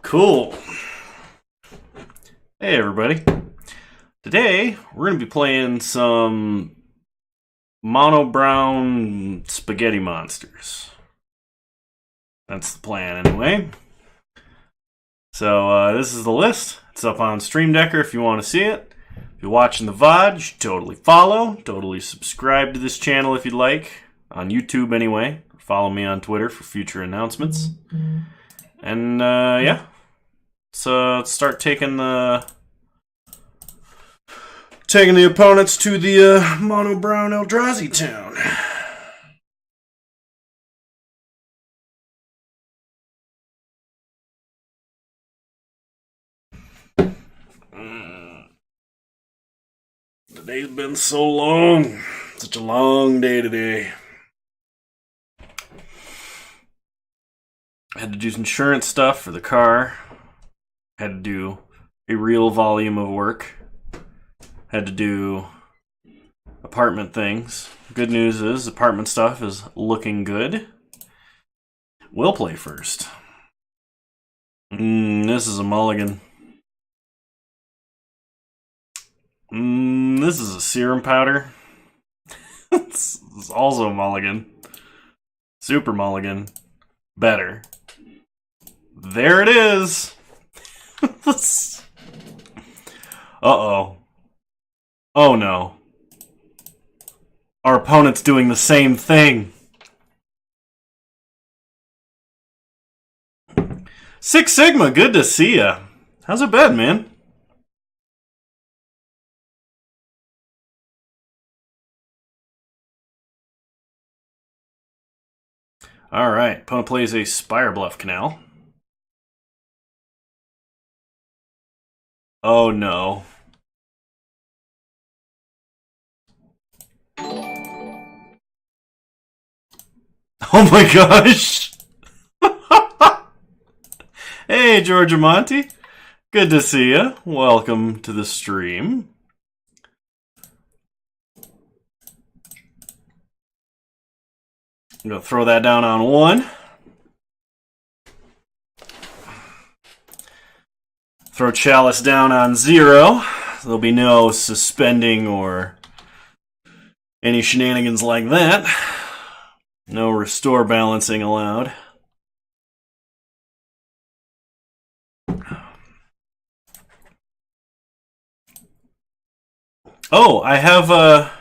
Cool. Hey everybody. Today we're going to be playing some mono brown spaghetti monsters. That's the plan anyway. So this is the list. It's up on Stream Decker if you want to see it. If you're watching the VOD, you should totally follow. Totally subscribe to this channel if you'd like. On YouTube anyway. Follow me on Twitter for future announcements. And yeah. So let's start taking the opponents to the mono brown Eldrazi town. The day's been so long. Such a long day today. I had to do some insurance stuff for the car. Had to do a real volume of work. Had to do apartment things. Good news is apartment stuff is looking good. We'll play first. This is a mulligan. This is a serum powder. This is also a mulligan. Super mulligan. Better. There it is. Uh-oh. Oh no. Our opponent's doing the same thing. Six Sigma, good to see ya. How's it been, man? Alright, opponent plays a Spire Bluff Canal. Oh no. Oh my gosh! Hey, Georgia Monty. Good to see ya. Welcome to the stream. I'm gonna throw that down on one. Throw Chalice down on 0. There'll be no suspending or any shenanigans like that. No restore balancing allowed. Oh, I have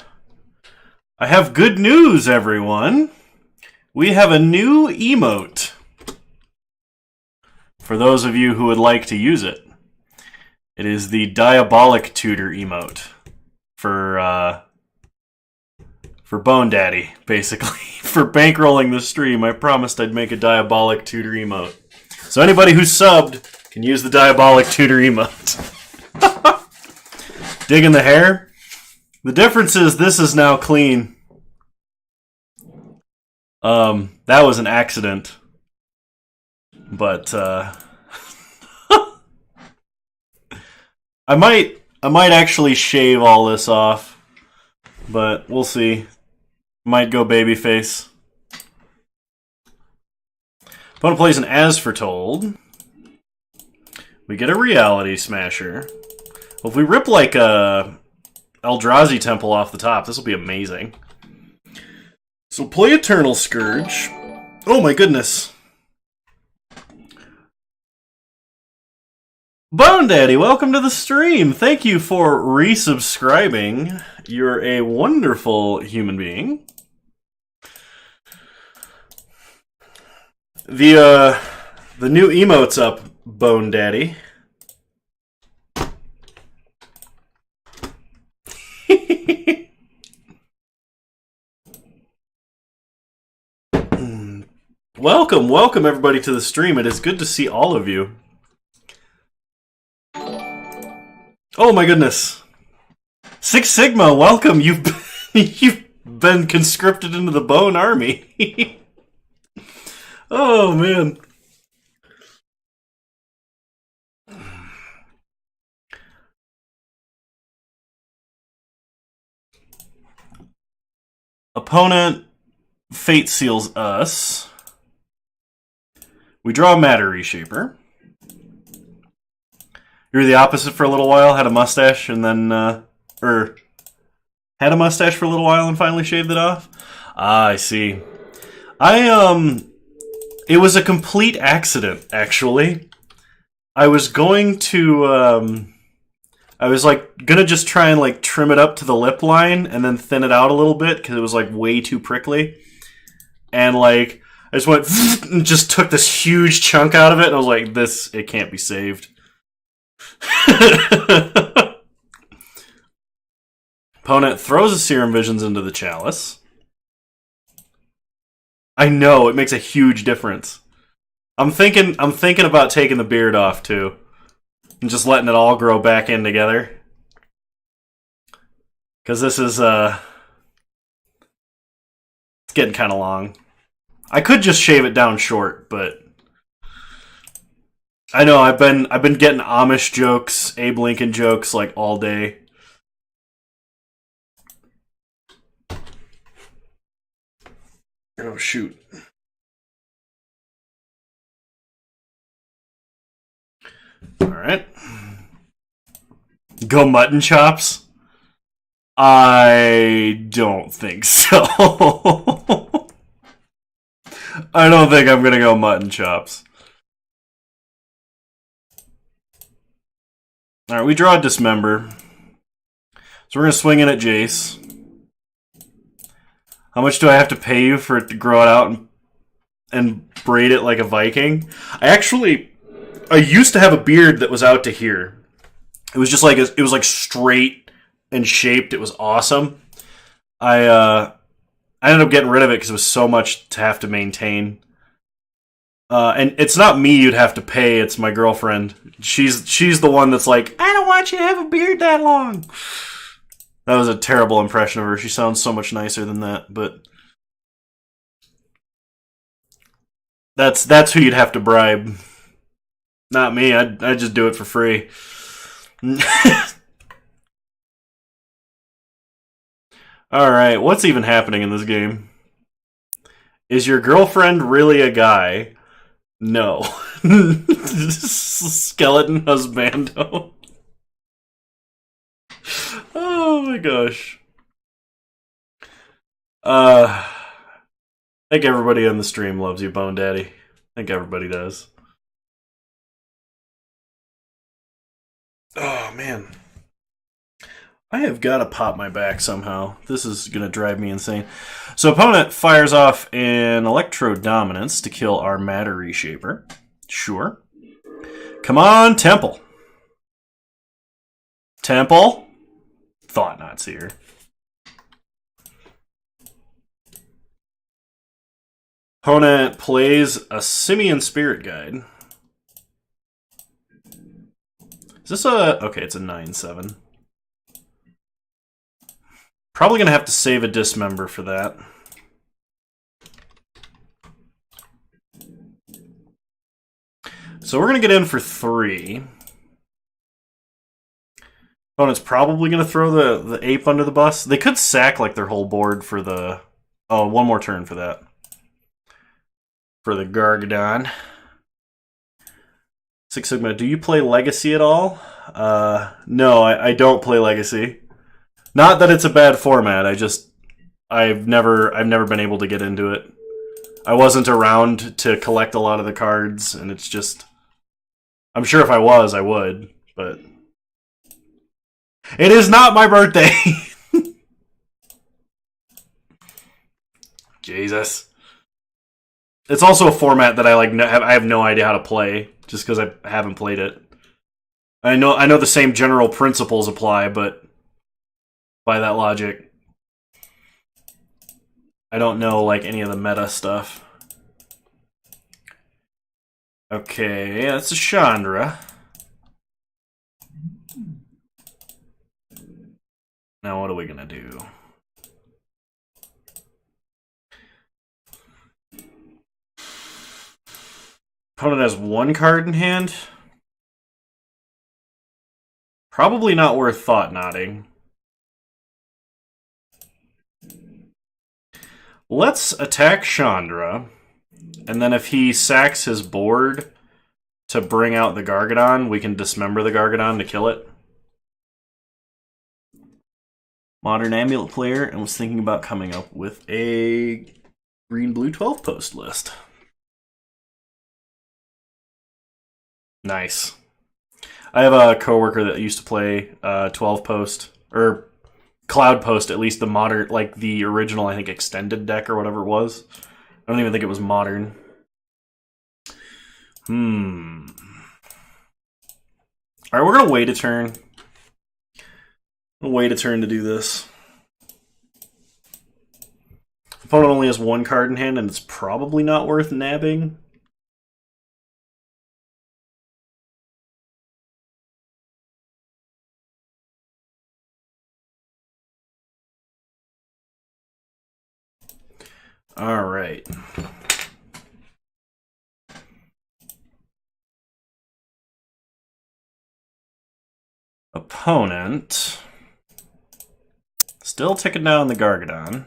good news, everyone. We have a new emote. For those of you who would like to use it. It is the Diabolic Tutor emote for Bone Daddy, basically. For bankrolling the stream, I promised I'd make a Diabolic Tutor emote. So anybody who's subbed can use the Diabolic Tutor emote. Digging the hair? The difference is this is now clean. That was an accident. But, I might actually shave all this off, but we'll see. Might go babyface. Opponent plays an As Foretold. We get a Reality Smasher. Well, if we rip like a Eldrazi Temple off the top, this will be amazing. So play Eternal Scourge. Oh my goodness. Bone Daddy, welcome to the stream. Thank you for resubscribing. You're a wonderful human being. The new emote's up, Bone Daddy. Welcome everybody to the stream. It is good to see all of you. Oh my goodness. Six Sigma, welcome. You've been conscripted into the Bone Army. Oh man. Opponent Fate Seals us. We draw a Matter Reshaper. You were the opposite for a little while, had a mustache, and then, or had a mustache for a little while and finally shaved it off? Ah, I see. It was a complete accident, actually. I was going to, I was, like, gonna just try and, like, trim it up to the lip line and then thin it out a little bit because it was, like, way too prickly. And, like, I just went and just took this huge chunk out of it and I was like, it can't be saved. Opponent throws a Serum Visions into the Chalice. I know, it makes a huge difference. I'm thinking about taking the beard off too. And just letting it all grow back in together. Cause this is it's getting kinda long. I could just shave it down short, but I know I've been getting Amish jokes, Abe Lincoln jokes like all day. Oh shoot. Alright. Go mutton chops? I don't think so. I don't think I'm gonna go mutton chops. Alright, we draw a Dismember. So we're gonna swing in at Jace. How much do I have to pay you for it to grow it out and braid it like a Viking? I used to have a beard that was out to here. It was just like it was like straight and shaped. It was awesome. I ended up getting rid of it because it was so much to have to maintain. And it's not me you'd have to pay. It's my girlfriend. She's the one that's like, I don't want you to have a beard that long. That was a terrible impression of her. She sounds so much nicer than that, but that's who you'd have to bribe. Not me. I'd just do it for free. Alright, what's even happening in this game? Is your girlfriend really a guy? No. Skeleton husbando. Oh my gosh. I think everybody on the stream loves you, Bone Daddy. I think everybody does. Oh man. I have got to pop my back somehow. This is going to drive me insane. So opponent fires off an Electro Dominance to kill our Matter Reshaper. Sure. Come on, Temple. Temple? Thought Not Seer. Opponent plays a Simian Spirit Guide. Is this a... Okay, it's a 9/7. Probably going to have to save a Dismember for that. So we're going to get in for 3. Opponent's probably going to throw the Ape under the bus. They could sack like their whole board for the... Oh, one more turn for that. For the Gargadon. Six Sigma, do you play Legacy at all? No, I don't play Legacy. Not that it's a bad format. I've never been able to get into it. I wasn't around to collect a lot of the cards, and it's just... I'm sure if I was, I would, but... It is not my birthday! Jesus. It's also a format that I have no idea how to play, just because I haven't played it. I know the same general principles apply, but by that logic, I don't know like any of the meta stuff. Okay, that's a Chandra. Now what are we gonna do? Opponent has 1 card in hand. Probably not worth Thought Knotting. Let's attack Chandra, and then if he sacks his board, to bring out the Gargadon, we can dismember the Gargadon to kill it. Modern Amulet player, and was thinking about coming up with a green-blue 12-post list. Nice. I have a coworker that used to play 12-post, or Cloud Post, at least the modern, like the original, I think, extended deck or whatever it was. I don't even think it was modern. Alright, we're going to wait a turn. Wait a turn to do this. Opponent only has one card in hand, and it's probably not worth nabbing. All right. Opponent still ticking down the Gargadon.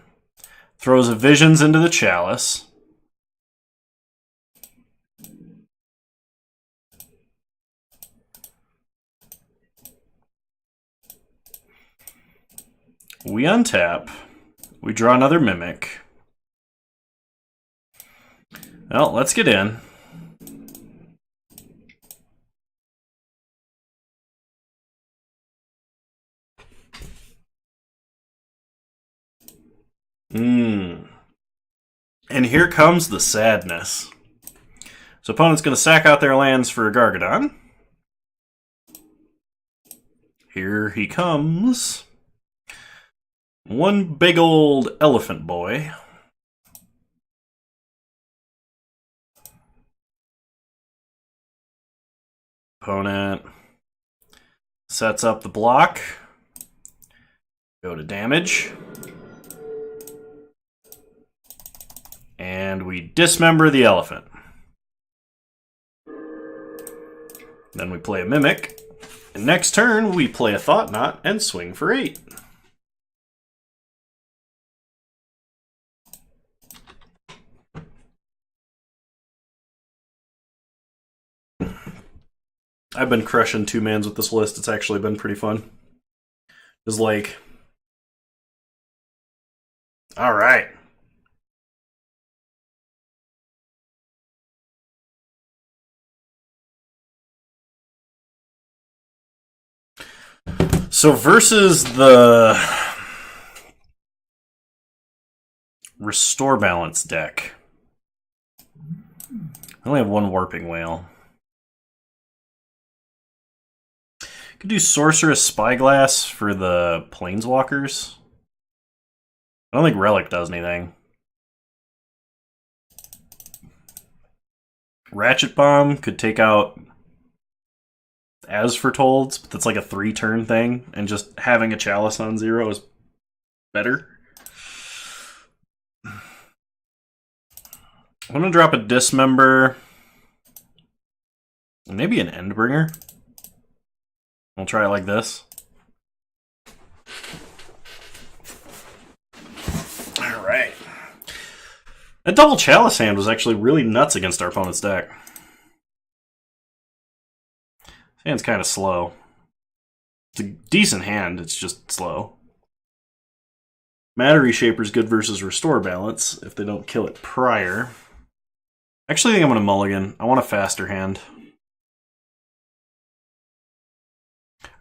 Throws a Visions into the Chalice. We untap. We draw another Mimic. Well, let's get in. And here comes the sadness. So opponent's going to sack out their lands for a Gargadon. Here he comes. One big old elephant boy. Opponent sets up the block. Go to damage. And we dismember the elephant. Then we play a Mimic. And next turn, we play a Thought Knot and swing for 8. I've been crushing 2-mans with this list. It's actually been pretty fun. It's like... Alright. So versus the Restore Balance deck, I only have one Warping Whale. Could do Sorceress Spyglass for the Planeswalkers. I don't think Relic does anything. Ratchet Bomb could take out As Foretold, but that's like a 3-turn thing, and just having a Chalice on 0 is better. I'm going to drop a Dismember, and maybe an Endbringer. We'll try it like this. Alright. That double Chalice hand was actually really nuts against our opponent's deck. This hand's kind of slow. It's a decent hand, it's just slow. Matter Reshaper's good versus Restore Balance if they don't kill it prior. Actually, I think I'm going to mulligan. I want a faster hand.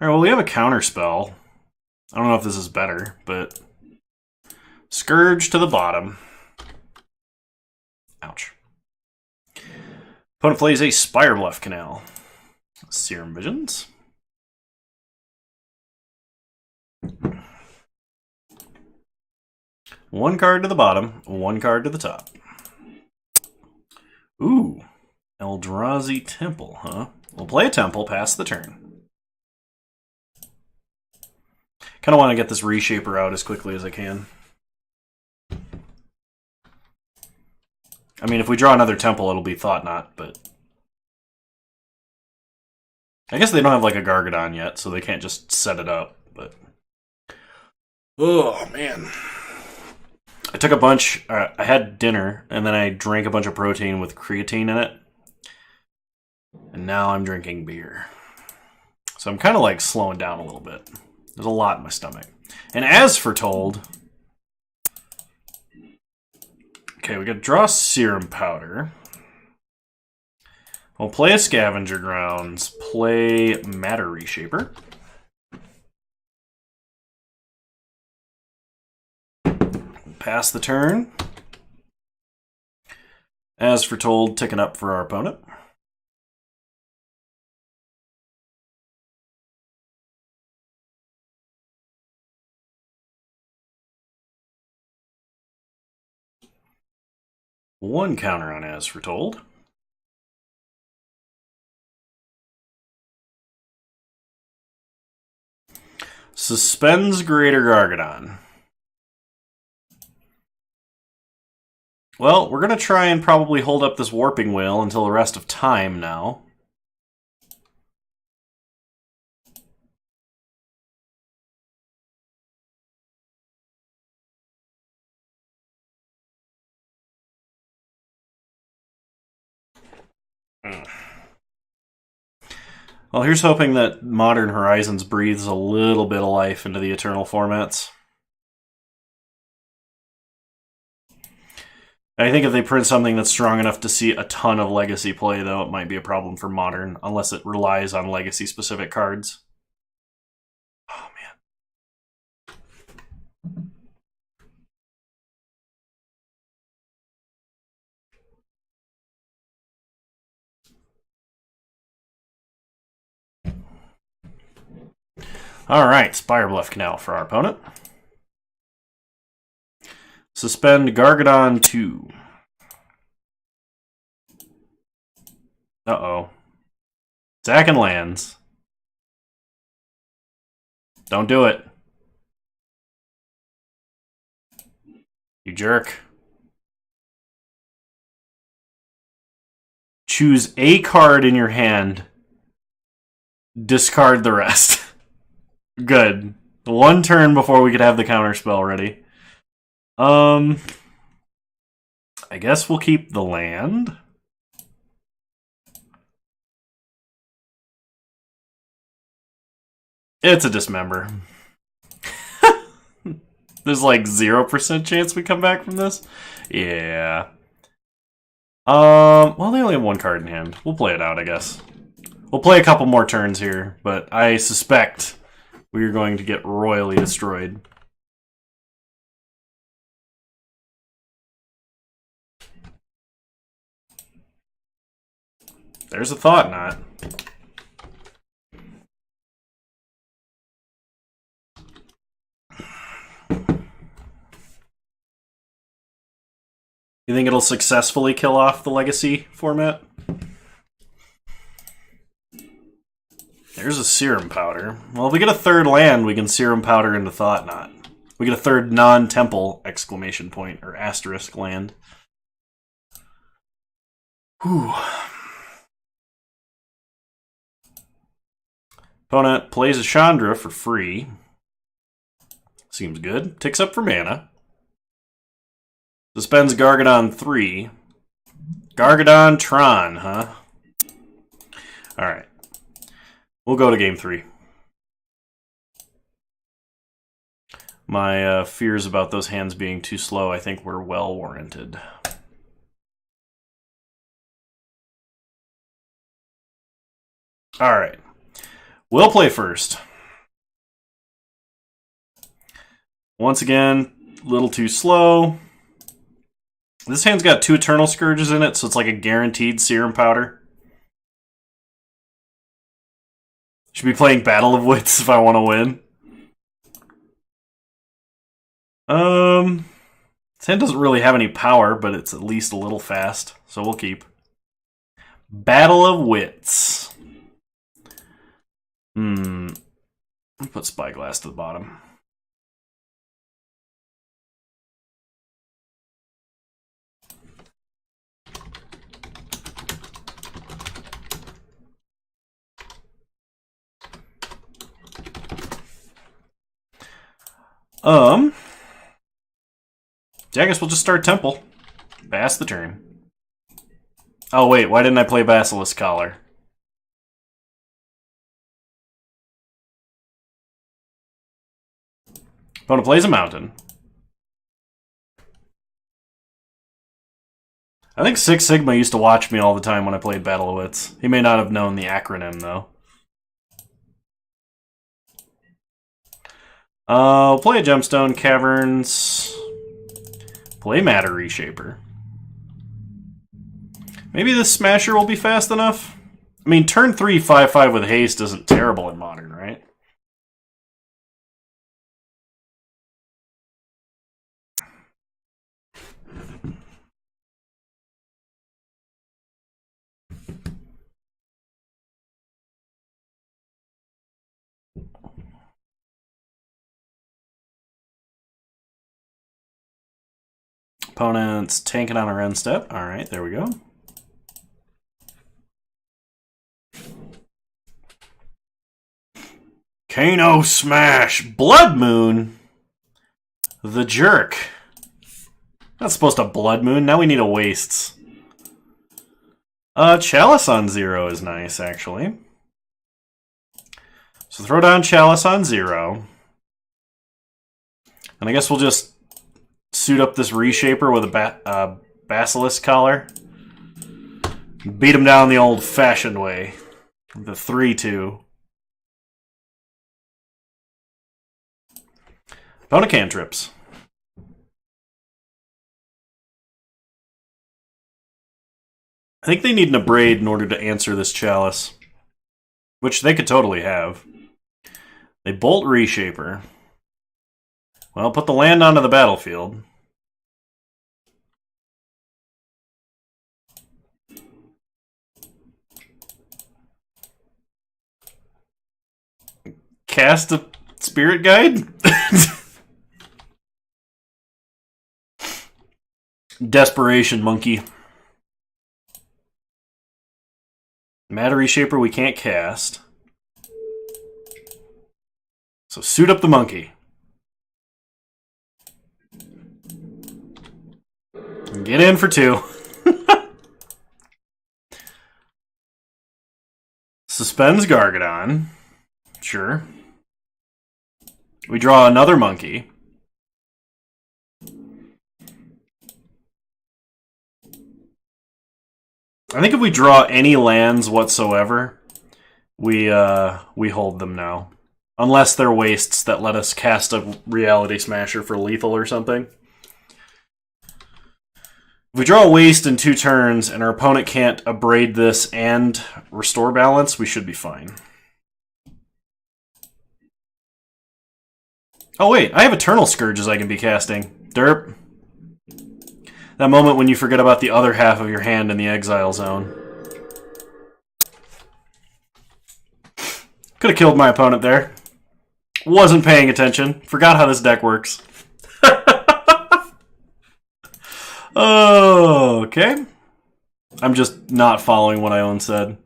Alright, well, we have a counter spell. I don't know if this is better, but... Scourge to the bottom. Ouch. Opponent plays a Spirebluff Canal. Serum Visions. One card to the bottom, one card to the top. Ooh. Eldrazi Temple, huh? We'll play a Temple, pass the turn. Kind of want to get this Reshaper out as quickly as I can. I mean, if we draw another Temple, it'll be Thought Knot, but... I guess they don't have, like, a Gargadon yet, so they can't just set it up, but... Oh, man. I took a bunch... I had dinner, and then I drank a bunch of protein with creatine in it. And now I'm drinking beer. So I'm kind of like slowing down a little bit. There's a lot in my stomach. And as foretold... Okay, we gotta draw Serum Powder. We'll play a Scavenger Grounds, play Matter Reshaper. Pass the turn. As foretold, ticking up for our opponent. One counter on As Foretold. Suspends Greater Gargadon. Well, we're going to try and probably hold up this Warping Whale until the rest of time now. Well, here's hoping that Modern Horizons breathes a little bit of life into the Eternal formats. I think if they print something that's strong enough to see a ton of Legacy play, though, it might be a problem for Modern, unless it relies on Legacy-specific cards. Oh, man. Alright, Spire Bluff Canal for our opponent. Suspend Gargadon 2. Uh-oh. Sacking lands. Don't do it. You jerk. Choose a card in your hand. Discard the rest. Good. One turn before we could have the counter spell ready. I guess we'll keep the land. It's a Dismember. There's like 0% chance we come back from this? Yeah. Well, they only have one card in hand. We'll play it out, I guess. We'll play a couple more turns here, but I suspect we are going to get royally destroyed. There's a Thought Knot. You think it'll successfully kill off the Legacy format? There's a Serum Powder. Well, if we get a third land, we can Serum Powder into Thought Knot. We get a third non-temple exclamation point or asterisk land. Whew. Opponent plays a Chandra for free. Seems good. Ticks up for mana. Suspends Gargadon 3. Gargadon Tron, huh? Alright. We'll go to game 3. My fears about those hands being too slow, I think, were well warranted. Alright. We'll play first. Once again, a little too slow. This hand's got 2 Eternal Scourges in it, so it's like a guaranteed Serum Powder. Should be playing Battle of Wits if I want to win. This hand doesn't really have any power, but it's at least a little fast, so we'll keep. Battle of Wits. I'll put Spyglass to the bottom. Yeah, I guess we'll just start Temple. Pass the turn. Oh wait, why didn't I play Basilisk Collar? Opponent plays a mountain. I think Six Sigma used to watch me all the time when I played Battle of Wits. He may not have known the acronym, though. Play a Gemstone, Caverns. Play Matter Reshaper. Maybe this Smasher will be fast enough? I mean, turn 3, 5/5 with haste isn't terrible in Modern, right? Opponent's tanking on a end step. Alright, there we go. Kano Smash! Blood Moon! The Jerk. Not supposed to Blood Moon, now we need a Wastes. Chalice on 0 is nice, actually. So throw down Chalice on 0. And I guess we'll just suit up this Reshaper with a Basilisk Collar. Beat him down the old-fashioned way. The 3-2. Opponent cantrips. I think they need an Abrade in order to answer this Chalice. Which they could totally have. They bolt Reshaper. Well, put the land onto the battlefield. Cast a Spirit Guide? Desperation, monkey. Matter Reshaper we can't cast. So suit up the monkey. Get in for 2. Suspends Gargadon. Sure. We draw another monkey. I think if we draw any lands whatsoever, we hold them now. Unless they're wastes that let us cast a Reality Smasher for lethal or something. If we draw a waste in 2 turns and our opponent can't Abrade this and restore balance, we should be fine. Oh wait, I have Eternal Scourges I can be casting. Derp. That moment when you forget about the other half of your hand in the exile zone. Could have killed my opponent there. Wasn't paying attention. Forgot how this deck works. Oh, okay. I'm just not following what I own said.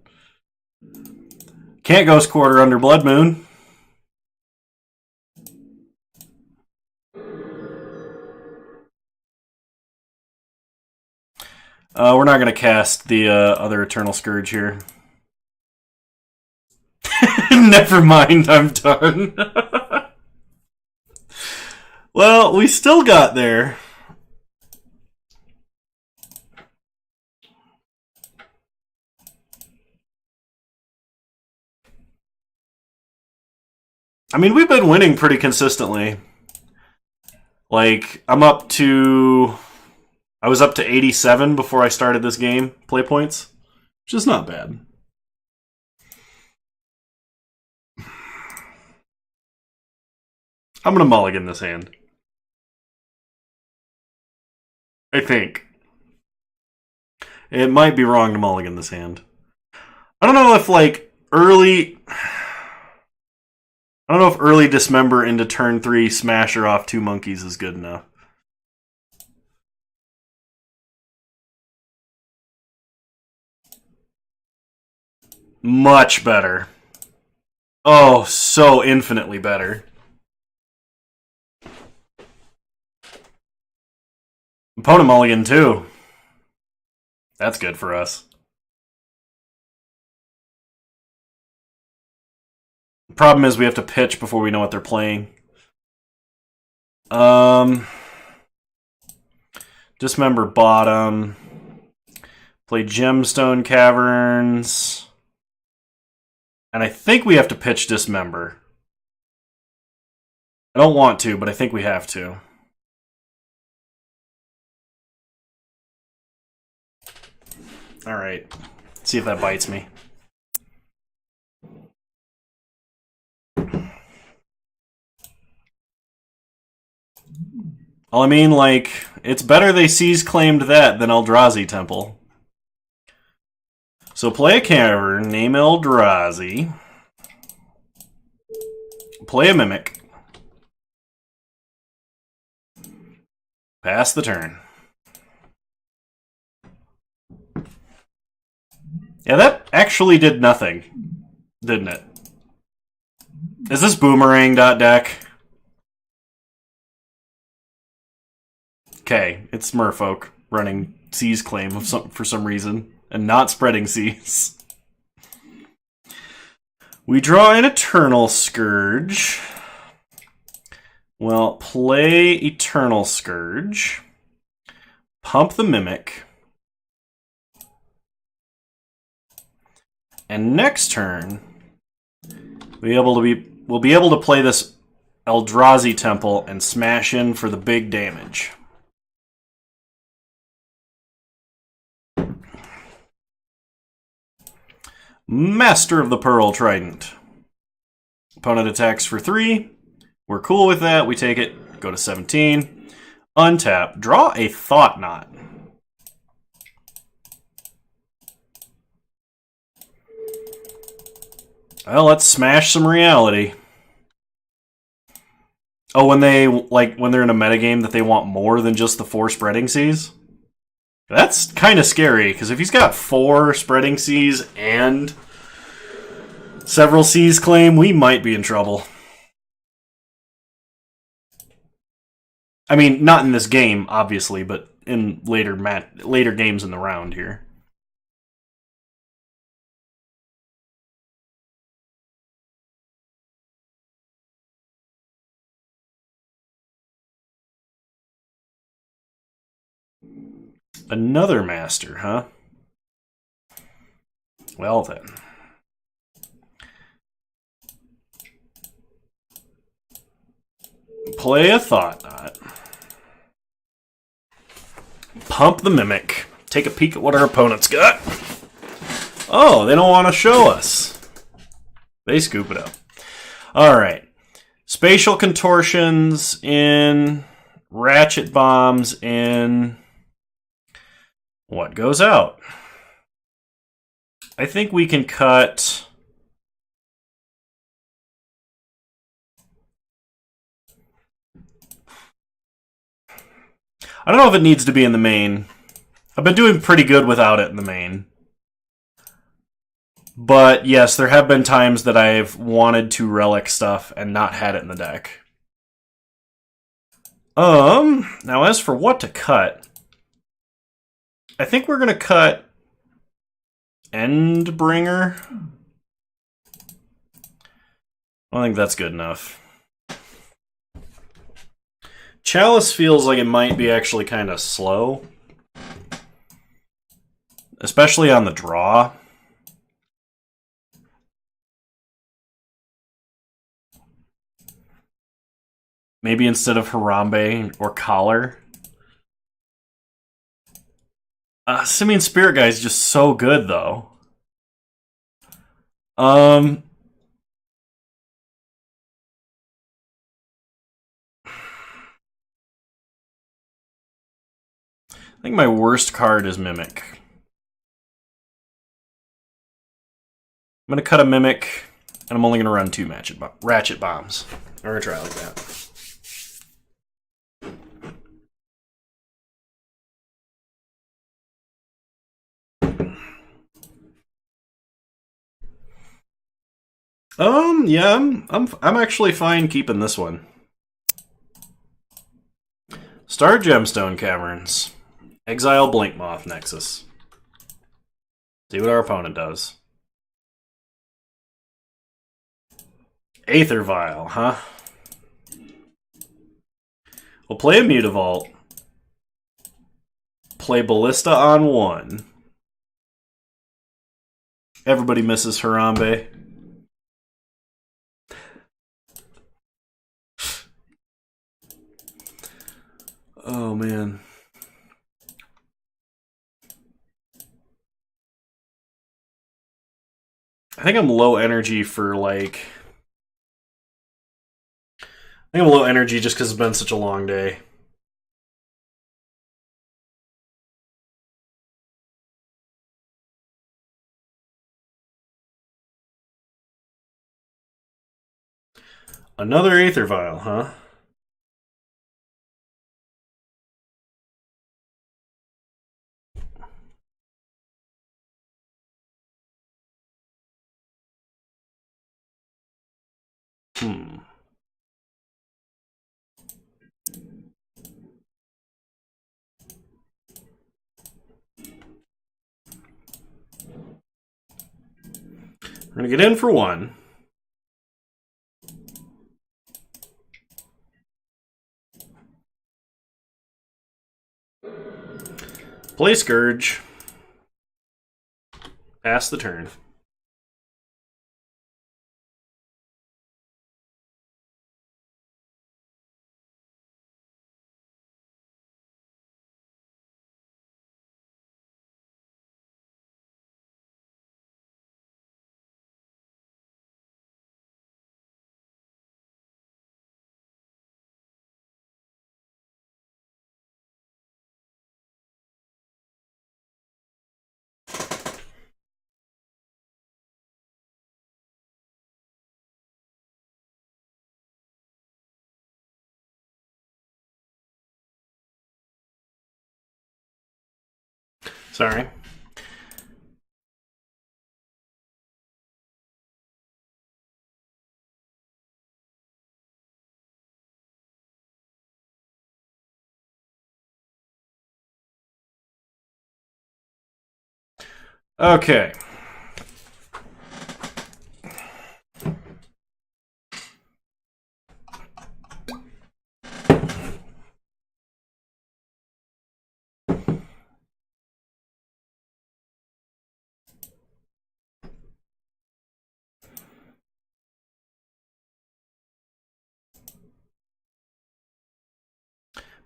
Can't Ghost Quarter under Blood Moon. We're not going to cast the other Eternal Scourge here. Never mind, I'm done. Well, we still got there. I mean, we've been winning pretty consistently. Like, I was up to 87 before I started this game, play points, which is not bad. I'm going to mulligan this hand. I think. It might be wrong to mulligan this hand. I don't know if, like, early Dismember into turn 3 Smasher off 2 monkeys is good enough. Much better. Oh, so infinitely better. Opponent mulligan too. That's good for us. The problem is we have to pitch before we know what they're playing. Dismember bottom. Play Gemstone Caverns. And I think we have to pitch Dismember. I don't want to, but I think we have to. Alright. See if that bites me. Well, I mean, like, it's better they claimed that than Eldrazi Temple. So play a cavern, name Eldrazi. Play a Mimic. Pass the turn. Yeah, that actually did nothing, didn't it? Is this boomerang.deck? Okay, it's Merfolk running Seas Claim for some reason, and not spreading Seas. We draw an Eternal Scourge. Well, play Eternal Scourge. Pump the Mimic. And next turn, we'll be able to play this Eldrazi Temple and smash in for the big damage. Master of the Pearl Trident. Opponent attacks for 3. We're cool with that. We take it. Go to 17. Untap. Draw a Thought Knot. Well, let's smash some reality. Oh, when they're in a metagame that they want more than just the 4 spreading seas? That's kind of scary, because if he's got 4 spreading seas and several seas claim, we might be in trouble. I mean, not in this game, obviously, but in later games in the round here. Another master, huh? Well then. Play a Thought Knot. Pump the Mimic. Take a peek at what our opponent's got. Oh, they don't want to show us. They scoop it up. Alright. Spatial Contortions in. Ratchet Bombs in. What goes out? I think we can cut. I don't know if it needs to be in the main. I've been doing pretty good without it in the main. But yes, there have been times that I've wanted to relic stuff and not had it in the deck. Now as for what to cut, I think we're gonna cut Endbringer. I think that's good enough. Chalice feels like it might be actually kind of slow. Especially on the draw. Maybe instead of Harambe or Collar. Simian Spirit Guy is just so good, though. I think my worst card is Mimic. I'm going to cut a Mimic, and I'm only going to run 2 Ratchet Bombs. We're going to try like that. Yeah, I'm actually fine keeping this one. Star Gemstone Caverns. Exile Blinkmoth Nexus. See what our opponent does. Aether Vial, huh? We'll play a Mutavault. Play Ballista on 1. Everybody misses Harambe. Oh, man. I think I'm low energy for, like... I think I'm low energy just because it's been such a long day. Another Aether Vial, huh? Hmm. We're going to get in for 1. Play Scourge. Pass the turn. Sorry. Okay.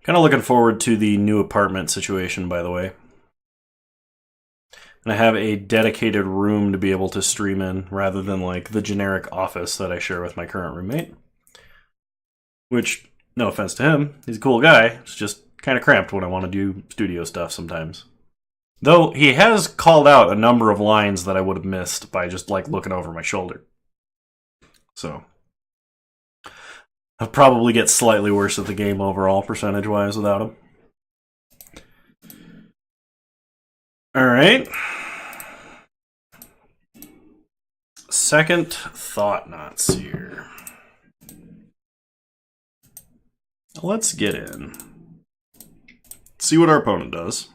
Kind of looking forward to the new apartment situation, by the way. And I have a dedicated room to be able to stream in rather than like the generic office that I share with my current roommate. Which, no offense to him, he's a cool guy. It's just kind of cramped when I want to do studio stuff sometimes. Though he has called out a number of lines that I would have missed by just like looking over my shoulder. So I'll probably get slightly worse at the game overall, percentage-wise, without him. Alright. Second Thought-Knot Seer. Let's get in. See what our opponent does.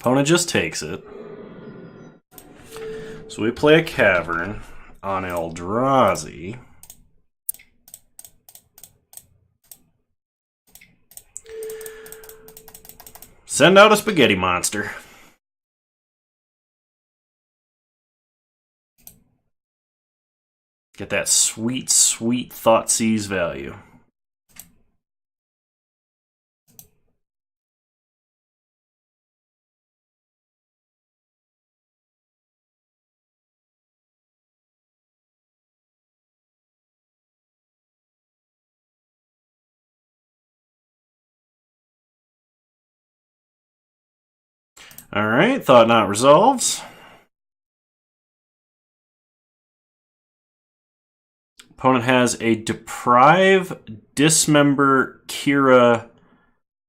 Opponent just takes it. So we play a Cavern on Eldrazi. Send out a Spaghetti Monster. Get that sweet, sweet Thoughtseize value. Alright, Thought Knot resolves. Opponent has a Deprive, Dismember, Kira,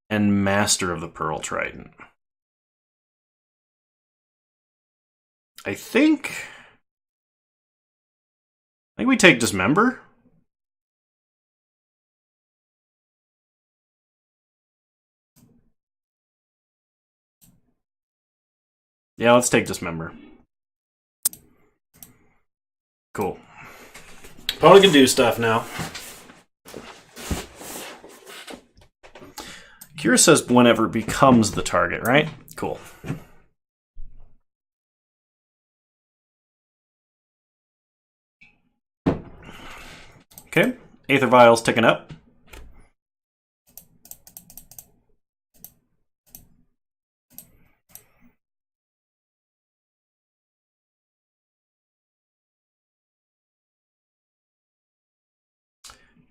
and Master of the Pearl Trident. I think we take Dismember. Yeah, let's take Dismember. Cool. Opponent can do stuff now. Kira says whenever it becomes the target, right? Cool. Okay. Aether Vial's ticking up.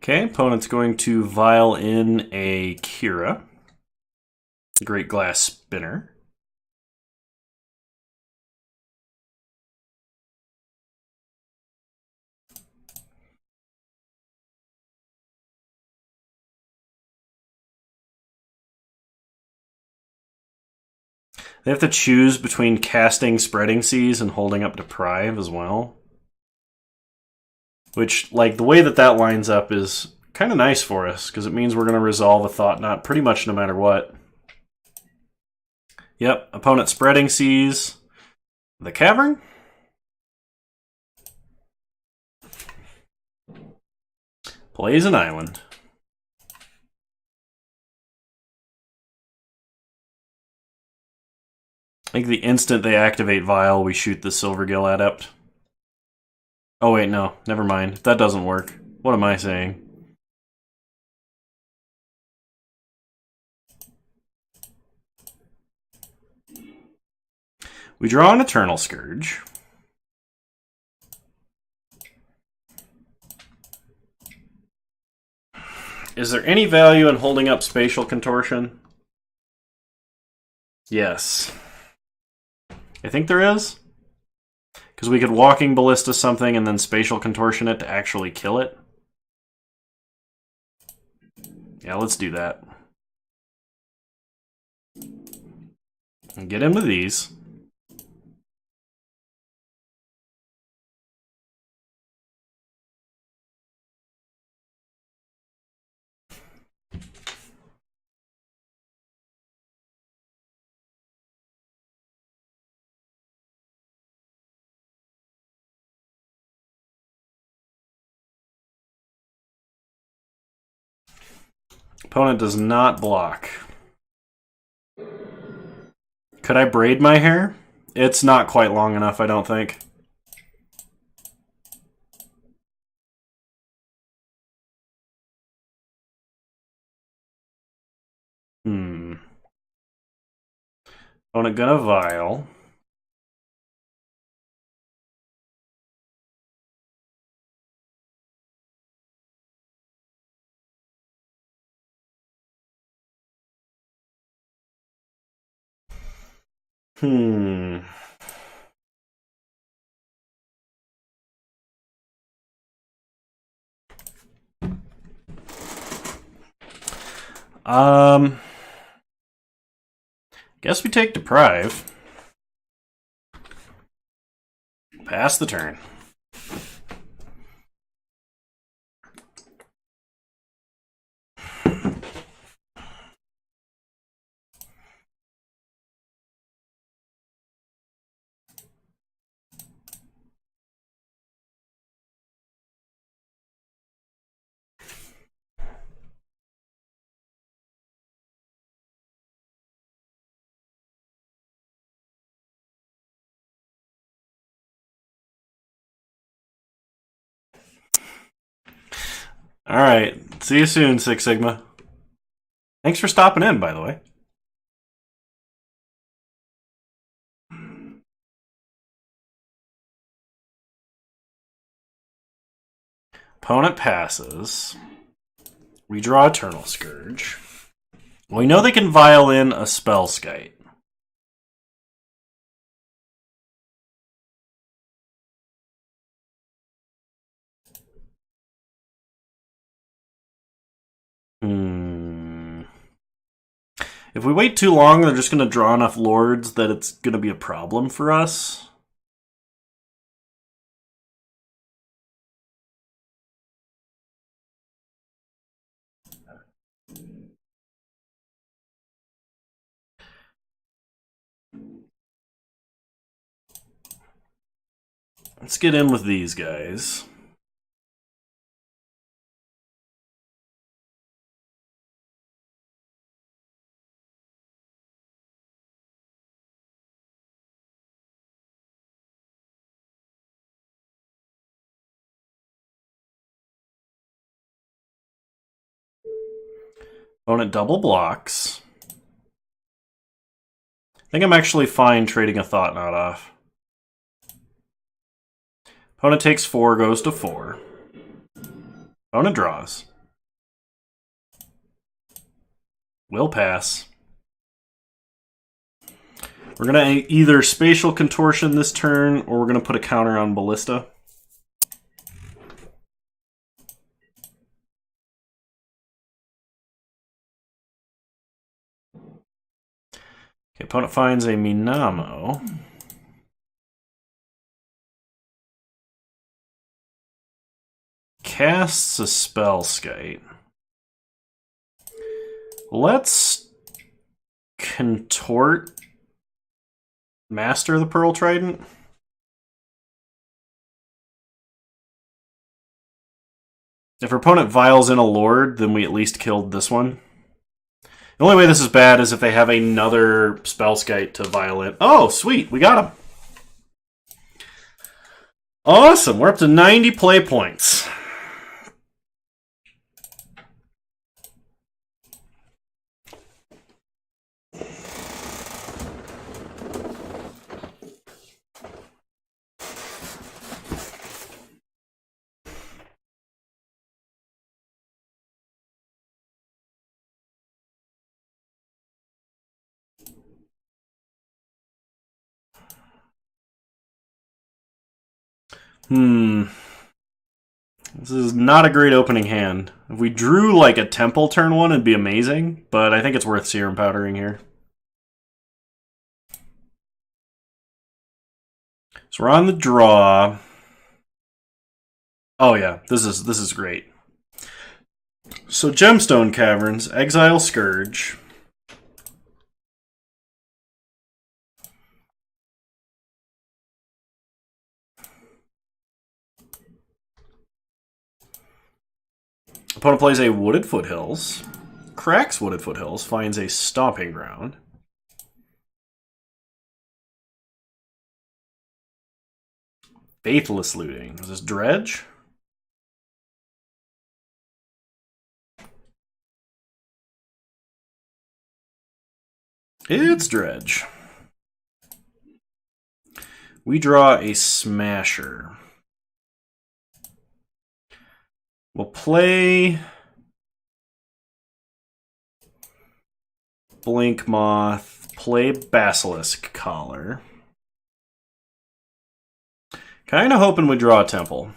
Okay, opponent's going to vial in a Kira. Great Glass Spinner. They have to choose between casting Spreading Seas and holding up Deprive as well. Which, like, the way that that lines up is kind of nice for us, because it means we're going to resolve a Thought Knot pretty much no matter what. Yep, opponent Spreading Seas. The Cavern? Plays an island. I think the instant they activate Vial, we shoot the Silvergill Adept. Oh wait, no. Never mind. That doesn't work. What am I saying? We draw an Eternal Scourge. Is there any value in holding up Spatial Contortion? Yes. I think there is. Because we could Walking Ballista something and then Spatial Contortion it to actually kill it. Yeah, let's do that. And get in with these. Opponent does not block. Could I braid my hair? It's not quite long enough, I don't think. Opponent gonna Vial. Guess we take Deprive. Pass the turn. Alright, see you soon, Six Sigma. Thanks for stopping in, by the way. Opponent passes. We draw Eternal Scourge. We know they can Vial in a Spellskite. If we wait too long, they're just going to draw enough Lords that it's going to be a problem for us. Let's get in with these guys. Opponent double blocks. I think I'm actually fine trading a Thought Knot off. Opponent takes 4, goes to 4. Opponent draws. Will pass. We're going to either Spatial Contortion this turn, or we're going to put a counter on Ballista. Okay, opponent finds a Minamo. Casts a Spellskite. Let's Contort Master of the Pearl Trident. If our opponent vials in a Lord, then we at least killed this one. The only way this is bad is if they have another Spellskite to vial in. Oh, sweet, we got him. Awesome, we're up to 90 play points. This is not a great opening hand. If we drew like a Temple turn 1, it'd be amazing, but I think it's worth Serum Powdering here. So we're on the draw. Oh yeah, this is great. So Gemstone Caverns, exile Scourge. Opponent plays a Wooded Foothills, cracks Wooded Foothills, finds a Stomping Ground. Faithless Looting. Is this Dredge? It's Dredge. We draw a Smasher. We'll play Blink Moth, play Basilisk Collar. Kinda hoping we draw a Temple.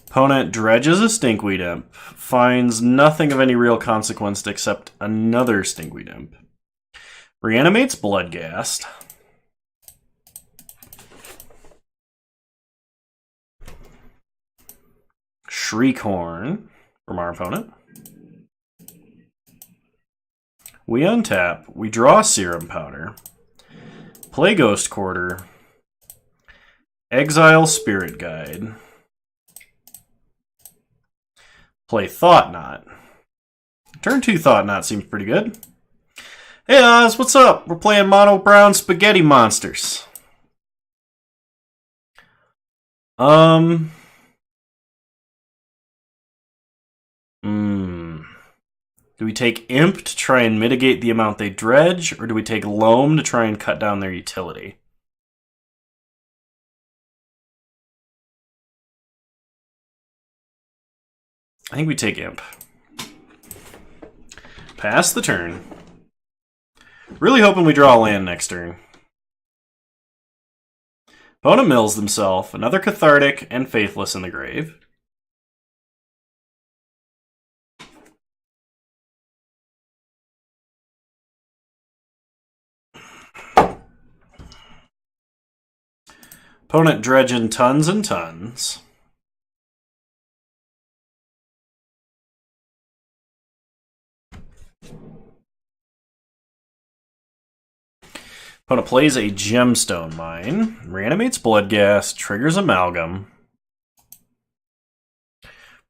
Opponent dredges a Stinkweed Imp, finds nothing of any real consequence except another Stinkweed Imp. Reanimates Bloodghast. Shriekhorn from our opponent. We untap. We draw Serum Powder. Play Ghost Quarter. Exile Spirit Guide. Play Thought Knot. Turn 2 Thought Knot seems pretty good. Hey Oz, what's up? We're playing Mono Brown Spaghetti Monsters. Do we take Imp to try and mitigate the amount they dredge, or do we take Loam to try and cut down their utility? I think we take Imp. Pass the turn. Really hoping we draw a land next turn. Opponent mills themselves, another Cathartic and Faithless in the grave. Opponent dredging tons and tons. Opponent plays a Gemstone Mine, reanimates Bloodghast, triggers Amalgam.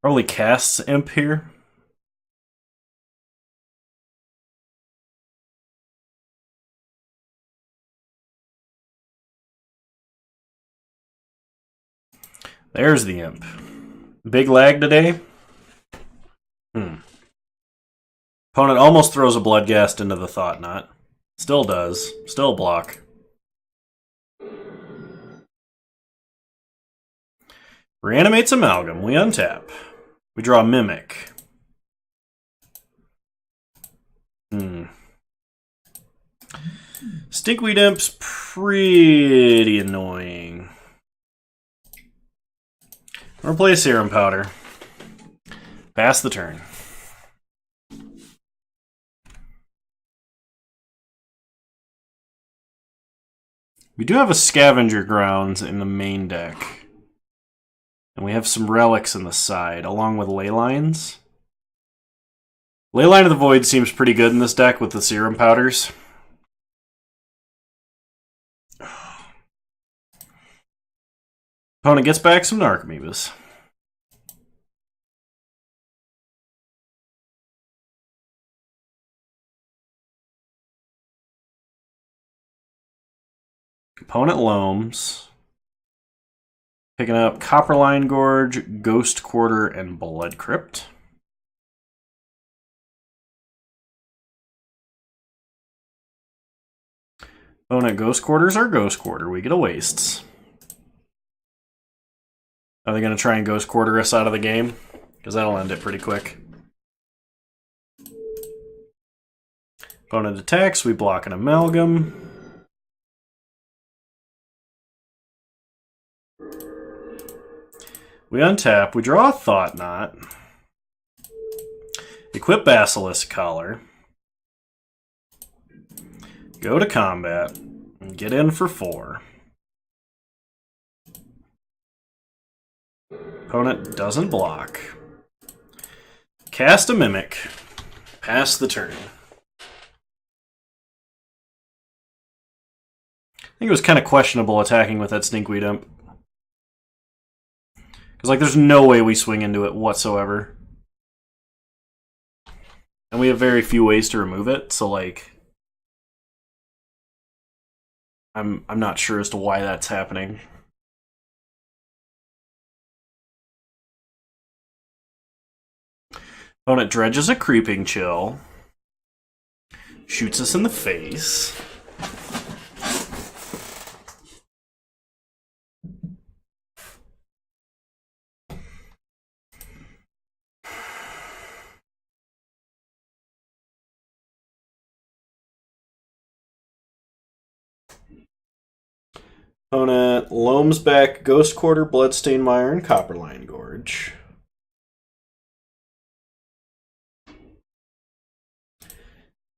Probably casts Imp here. There's the Imp. Big lag today. Opponent almost throws a Bloodghast into the Thought Knot. Still does. Still block. Reanimates Amalgam. We untap. We draw Mimic. Stinkweed Imp's pretty annoying. I'm gonna play a Serum Powder. Pass the turn. We do have a Scavenger Grounds in the main deck. And we have some relics in the side, along with Leylines. Leyline of the Void seems pretty good in this deck with the Serum Powders. Opponent gets back some Narcomoebas. Opponent Loams. Picking up Copperline Gorge, Ghost Quarter, and Blood Crypt. Opponent Ghost Quarters or Ghost Quarter. We get a Wastes. Are they going to try and Ghost Quarter us out of the game? Because that'll end it pretty quick. Opponent attacks. We block an Amalgam. We untap. We draw a Thought Knot. Equip Basilisk Collar. Go to combat. And get in for 4. Opponent doesn't block. Cast a Mimic. Pass the turn. I think it was kind of questionable attacking with that Stinkweed Imp. Because, like, there's no way we swing into it whatsoever. And we have very few ways to remove it, so, like... I'm not sure as to why that's happening. Opponent dredges a Creeping Chill. Shoots us in the face. Opponent Loams back Ghost Quarter, Bloodstained Mire, and Copperline Gorge.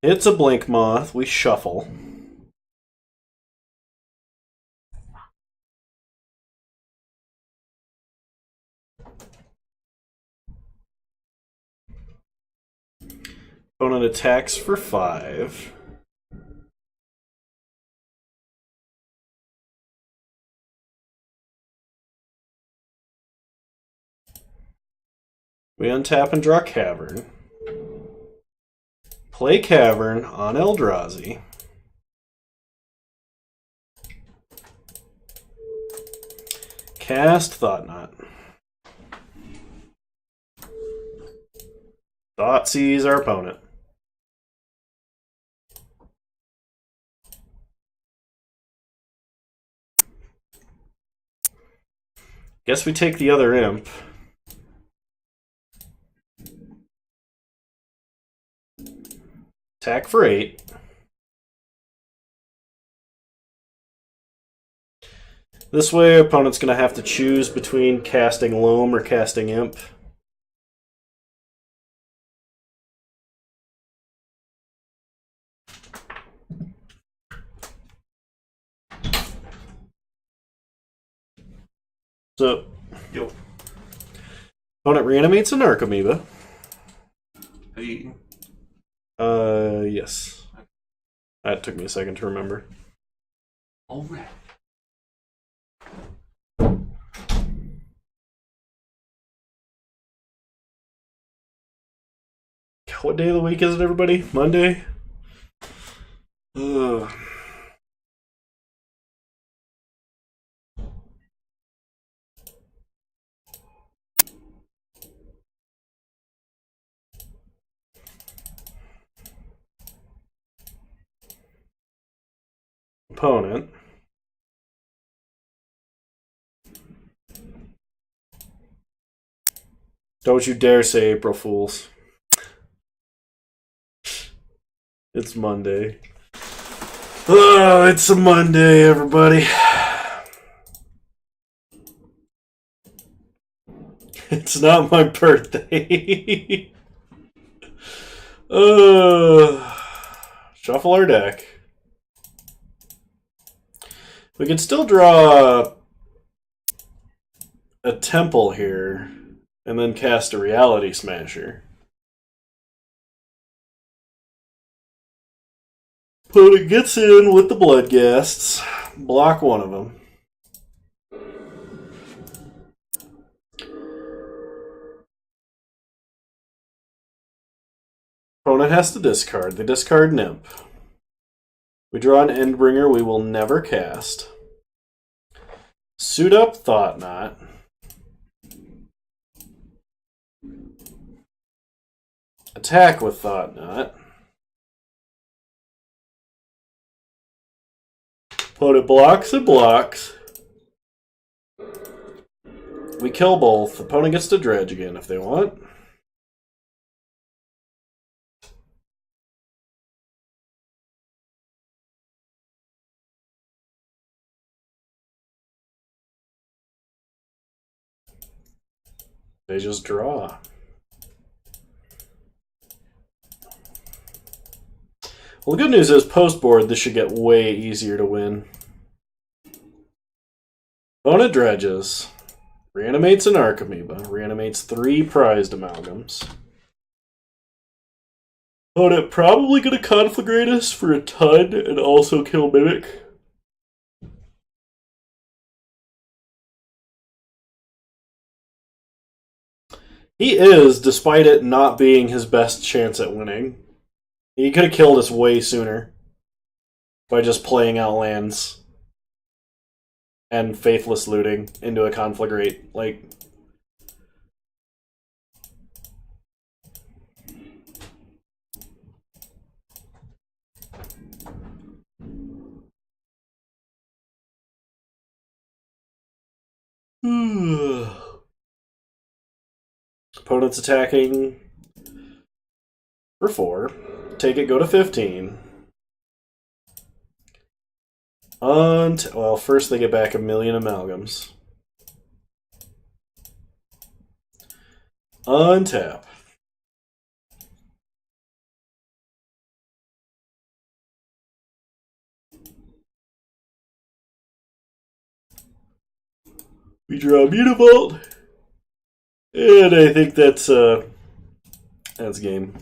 It's a Blink Moth. We shuffle. Opponent attacks for 5. We untap and draw Cavern. Play Cavern on Eldrazi. Cast Thought Knot. Thoughtseize our opponent. Guess we take the other Imp. Attack for 8. This way, opponent's going to have to choose between casting Loam or casting Imp. So, opponent reanimates a Narcomoeba. Hey. Yes. That took me a second to remember. All right. What day of the week is it, everybody? Monday? Ugh. Opponent. Don't you dare say April Fools. It's Monday. Oh, it's a Monday, everybody. It's not my birthday. Shuffle our deck. We can still draw a temple here and then cast a Reality Smasher. Opponent gets in with the Bloodghasts. Block one of them. Opponent has to discard. They discard Nymph. We draw an Endbringer we will never cast. Suit up Thought Knot. Attack with Thought Knot. Opponent blocks and blocks. We kill both. Opponent gets to dredge again if they want. They just draw. Well, the good news is post-board, this should get way easier to win. Opponent dredges. Reanimates an Archamoeba. Reanimates 3 prized amalgams. Opponent probably going to Conflagrate us for a ton and also kill Mimic. He is, despite it not being his best chance at winning. He could have killed us way sooner by just playing out lands and faithless looting into a Conflagrate. Like, opponent's attacking for 4. Take it, go to 15. Well, first they get back 1,000,000 amalgams. Untap. We draw Mutavault. And I think that's game.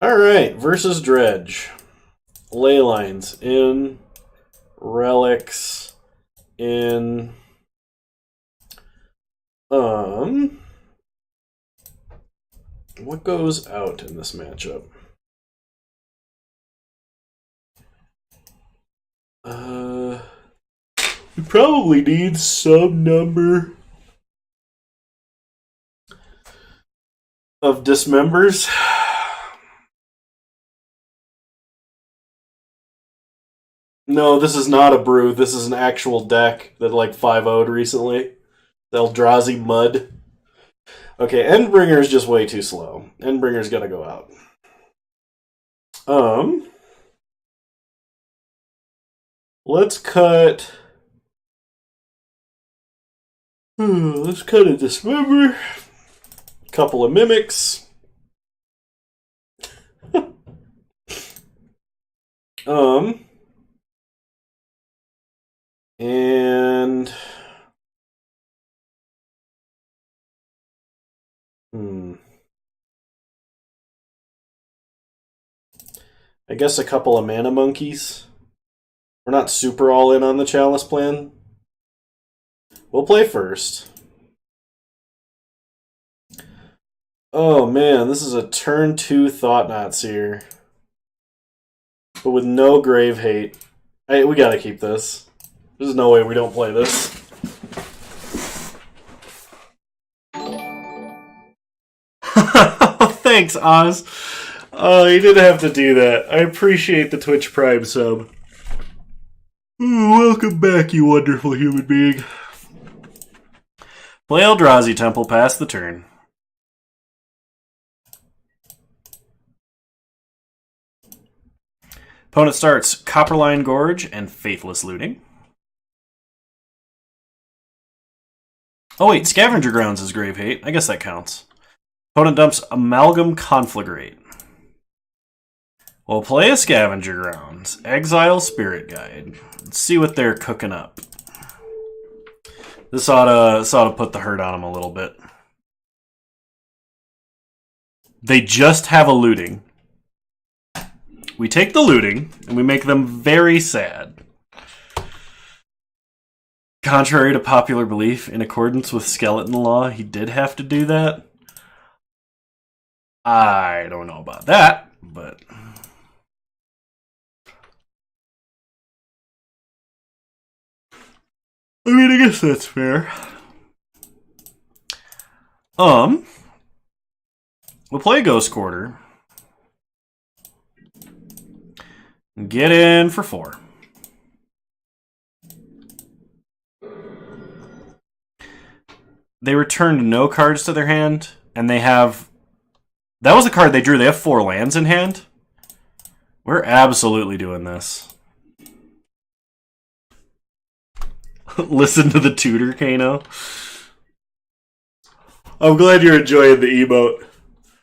Alright, versus Dredge. Ley lines in. Relics in. What goes out in this matchup? We probably need some number of dismembers. No, this is not a brew. This is an actual deck that like 5-0'd recently. The Eldrazi Mud. Okay, Endbringer is just way too slow. Endbringer's gotta go out. Let's cut. Let's cut a Dismember. Couple of Mimics. And I guess a couple of mana monkeys. We're not super all in on the Chalice plan. We'll play first. Oh man, this is a turn 2 Thought-Knot Seer. But with no Grave Hate. Hey, we gotta keep this. There's no way we don't play this. Thanks, Oz. Oh, you didn't have to do that. I appreciate the Twitch Prime sub. Ooh, welcome back, you wonderful human being. Play Eldrazi Temple, pass the turn. Opponent starts Copperline Gorge and Faithless Looting. Oh wait, Scavenger Grounds is Grave Hate. I guess that counts. Opponent dumps Amalgam Conflagrate. We'll play a Scavenger Grounds. Exile Spirit Guide. Let's see what they're cooking up. This ought to put the hurt on them a little bit. They just have a looting. We take the looting, and we make them very sad. Contrary to popular belief, in accordance with skeleton law, he did have to do that. I don't know about that, but... I mean, I guess that's fair. We'll play Ghost Quarter. Get in for 4. They returned no cards to their hand, and they have... That was a card they drew. They have 4 lands in hand. We're absolutely doing this. Listen to the tutor, Kano. I'm glad you're enjoying the emote.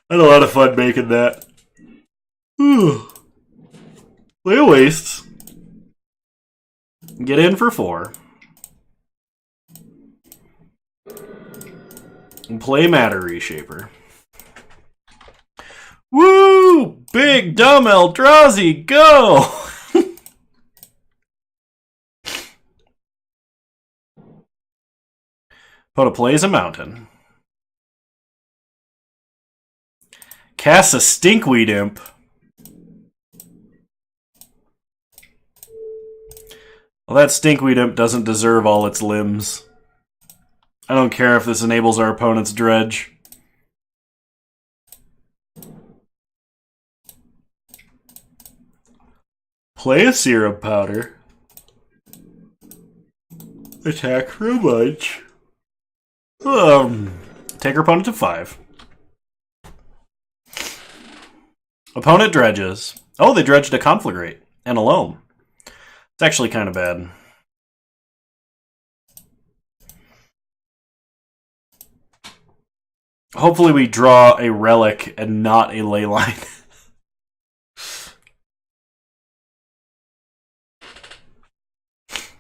I had a lot of fun making that. Whew. Play a Wastes. Get in for 4. And play Matter Reshaper. Woo! Big dumb Eldrazi, go! Opponent plays a mountain. Casts a Stinkweed Imp. Well, that Stinkweed Imp doesn't deserve all its limbs. I don't care if this enables our opponent's dredge. Play a Serum Powder. Attack for a bunch. Take your opponent to 5. Opponent dredges. Oh, they dredged a Conflagrate and a Loam. It's actually kind of bad. Hopefully we draw a Relic and not a Leyline.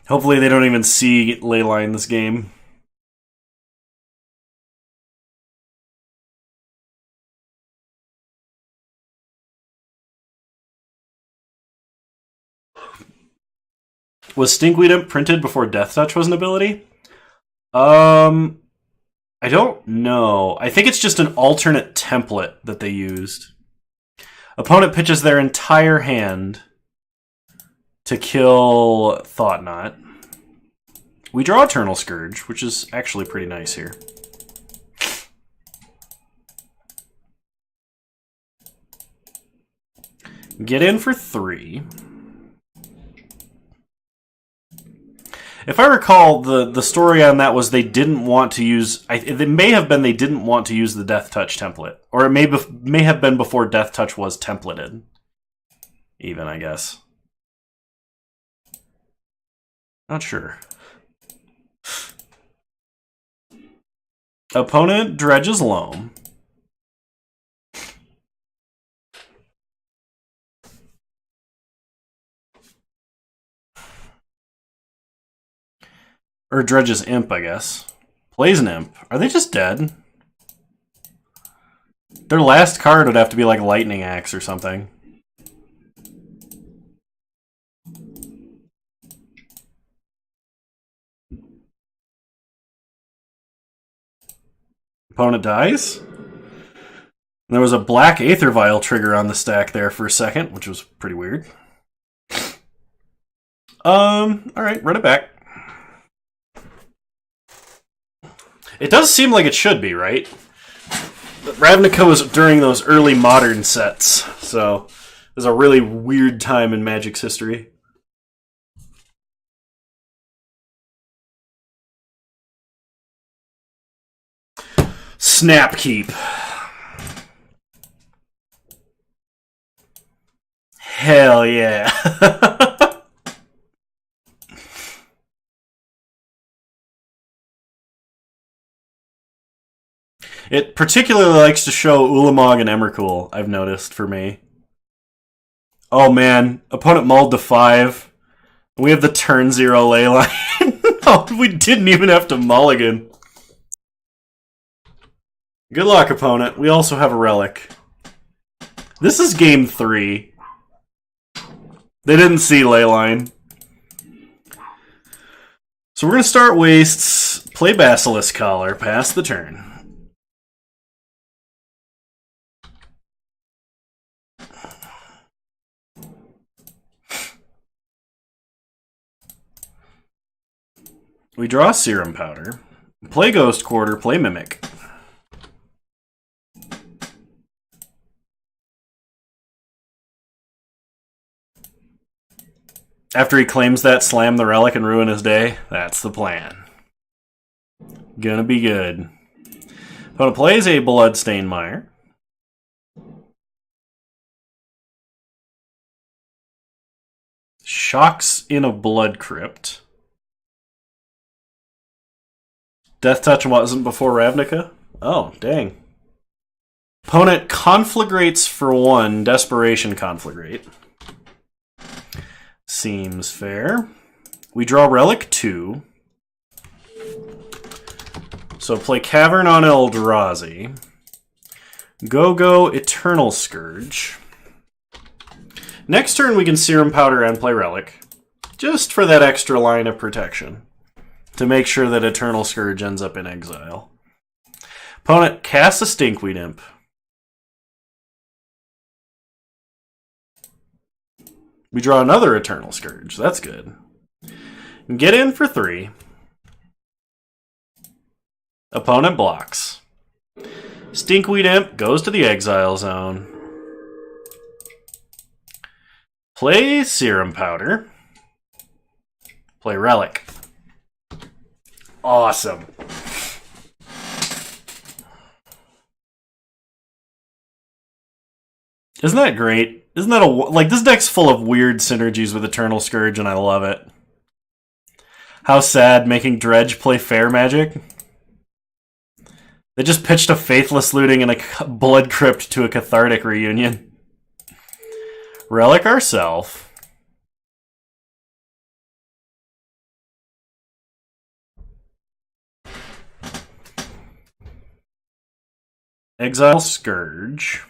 Hopefully they don't even see Leyline this game. Was Stinkweed Imp printed before Death Touch was an ability? I don't know. I think it's just an alternate template that they used. Opponent pitches their entire hand to kill Thought-Knot. We draw Eternal Scourge, which is actually pretty nice here. Get in for 3. If I recall, the story on that was they didn't want to use... It may have been they didn't want to use the Death Touch template. Or it may have been before Death Touch was templated. Even, I guess. Not sure. Opponent dredges Loam. Or dredges Imp, I guess. Plays an Imp. Are they just dead? Their last card would have to be like Lightning Axe or something. Opponent dies. There was a black Aether Vial trigger on the stack there for a second, which was pretty weird. Alright, run it back. It does seem like it should be, right? But Ravnica was during those early modern sets, so it was a really weird time in Magic's history. Snapkeep. Hell yeah. It particularly likes to show Ulamog and Emrakul, I've noticed, for me. Oh man, opponent mulled to 5. We have the turn 0 Leyline. Oh, we didn't even have to mulligan. Good luck, opponent. We also have a relic. This is game 3. They didn't see Leyline. So we're going to start wastes, play Basilisk Collar, pass the turn. We draw Serum Powder, play Ghost Quarter, play Mimic. After he claims that, slam the relic and ruin his day. That's the plan. Gonna be good. Opponent plays a Bloodstained Mire. Shocks in a Blood Crypt. Death Touch wasn't before Ravnica? Oh, dang. Opponent conflagrates for 1, Desperation Conflagrate. Seems fair. We draw Relic 2. So play Cavern on Eldrazi. Go Eternal Scourge. Next turn we can Serum Powder and play Relic. Just for that extra line of protection. To make sure that Eternal Scourge ends up in exile. Opponent casts a Stinkweed Imp. We draw another Eternal Scourge. That's good. Get in for 3. Opponent blocks. Stinkweed Imp goes to the exile zone. Play Serum Powder. Play Relic. Awesome. Isn't that great? Isn't that like, this deck's full of weird synergies with Eternal Scourge, and I love it. How sad making Dredge play Fair Magic. They just pitched a Faithless Looting and a Blood Crypt to a Cathartic reunion. Relic ourself. Exile Scourge.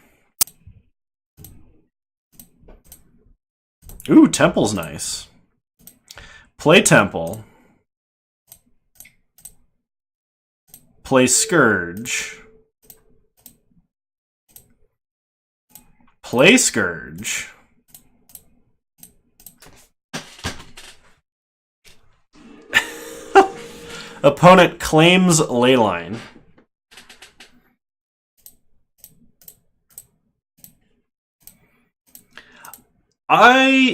Ooh, Temple's nice. Play Temple. Play Scourge. Play Scourge. Opponent claims Leyline.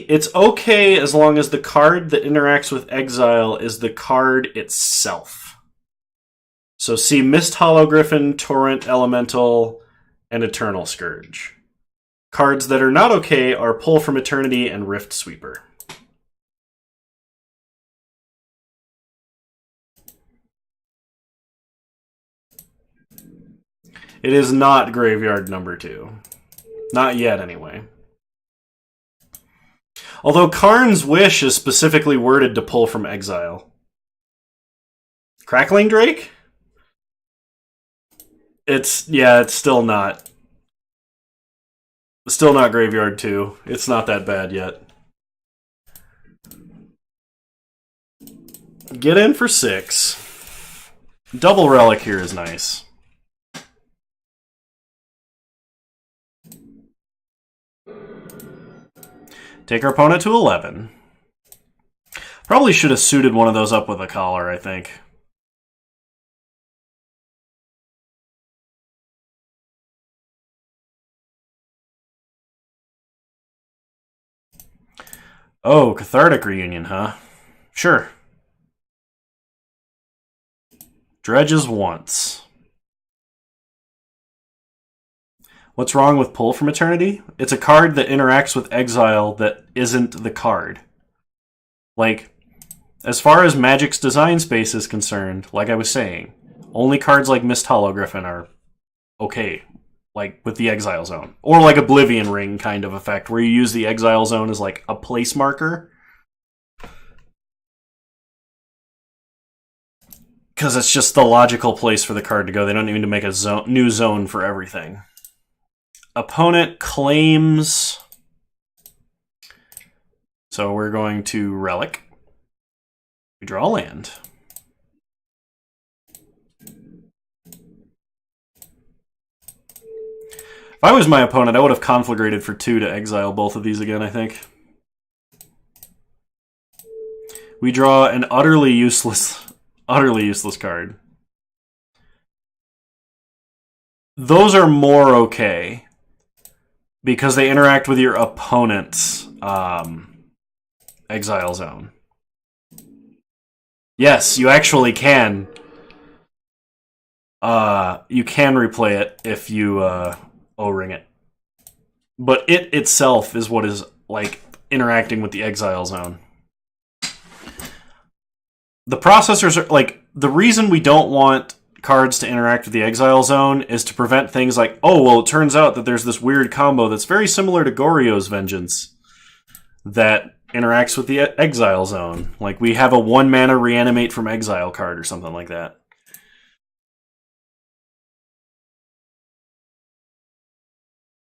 It's okay as long as the card that interacts with exile is the card itself. So see Mist Hollow Griffin, Torrent Elemental, and Eternal Scourge. Cards that are not okay are Pull from Eternity and Rift Sweeper. It is not Graveyard number 2. Not yet, anyway. Although Karn's Wish is specifically worded to pull from exile. Crackling Drake? It's still not. Still not Graveyard 2. It's not that bad yet. Get in for 6. Double Relic here is nice. Take our opponent to 11. Probably should have suited one of those up with a collar, I think. Oh, Cathartic Reunion, huh? Sure. Dredges once. What's wrong with Pull from Eternity? It's a card that interacts with exile that isn't the card. Like, as far as Magic's design space is concerned, like I was saying, only cards like Mist Hollow-Griffin are okay, like with the Exile Zone. Or like Oblivion Ring kind of effect, where you use the Exile Zone as like a place marker. Because it's just the logical place for the card to go. They don't need to make a new zone for everything. Opponent claims. So we're going to Relic. We draw a land. If I was my opponent, I would have conflagrated for 2 to exile both of these again, I think. We draw an utterly useless card. Those are more okay because they interact with your opponent's exile zone. Yes, you actually can. You can replay it if you O-ring it. But it itself is what is like interacting with the exile zone. The processors are like, the reason we don't want cards to interact with the exile zone is to prevent things like, oh, well, it turns out that there's this weird combo that's very similar to Goryo's Vengeance that interacts with the exile zone. Like, we have a 1-mana reanimate from exile card or something like that.